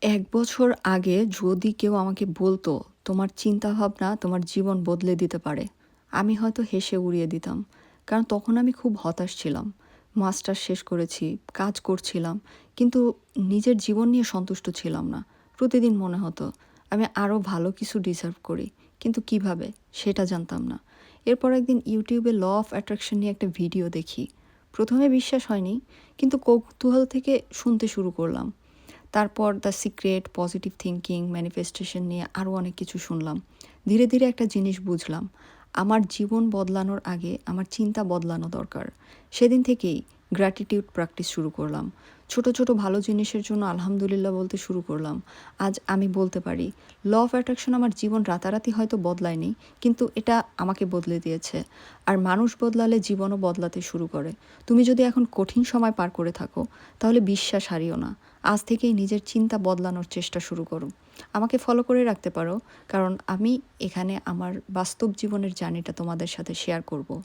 ১ বছর আগে যদি কেউ আমাকে বলতো, "তোমার চিন্তাভাবনা তোমার জীবন বদলে দিতে পারে।" আমি হয়তো হেসে উড়িয়ে দিতাম। কারণ তখন আমি খুব হতাশ ছিলাম। মাস্টার্স শেষ করেছি, কাজ করছিলাম। কিন্তু নিজের জীবন নিয়ে সন্তুষ্ট ছিলাম না। প্রতিদিন মনে হতো, আমি আরও ভালো কিছু ডিজার্ভ করি। কিন্তু কিভাবে? সেটা জানতাম না। এরপর একদিন YouTube এ ল অফ অ্যাট্রাকশন নিয়ে একটা ভিডিও দেখি। ১ম এ বিশ্বাস হয়নি, কিন্তু কৌতূহল থেকে শুনতে শুরু করলাম। তারপর the secret, positive thinking, manifestation নিয়ে আরও অনেক কিছু শুনলাম। ধীরে, ধীরে একটা জিনিস বুঝলাম। আমার জীবন বদলানোর আগে আমার চিন্তা বদলানো দরকার। সেদিন থেকেই গ্র্যাটিটিউড প্র্যাকটিস শুরু করলাম। ছোট, ছোট ভালো জিনিসের জন্য আলহামদুলিল্লাহ বলতে শুরু করলাম। আজ আমি বলতে পারি, ল অফ অ্যাট্রাকশন আমার জীবন রাতারাতি হয়তো বদলায়নি, কিন্তু এটা আমাকে বদলে দিয়েছে। আর মানুষ বদলালে জীবনও বদলাতে শুরু করে। তুমি যদি এখন কঠিন সময় পার করে থাকো, তাহলে বিশ্বাস হারিও না। আজ থেকেই নিজের চিন্তা বদলানোর চেষ্টা শুরু করো। আমাকে ফলো করে রাখতে পারো, কারণ আমি এখানে আমার বাস্তব জীবনের জার্নিটা তোমাদের সাথে শেয়ার করব।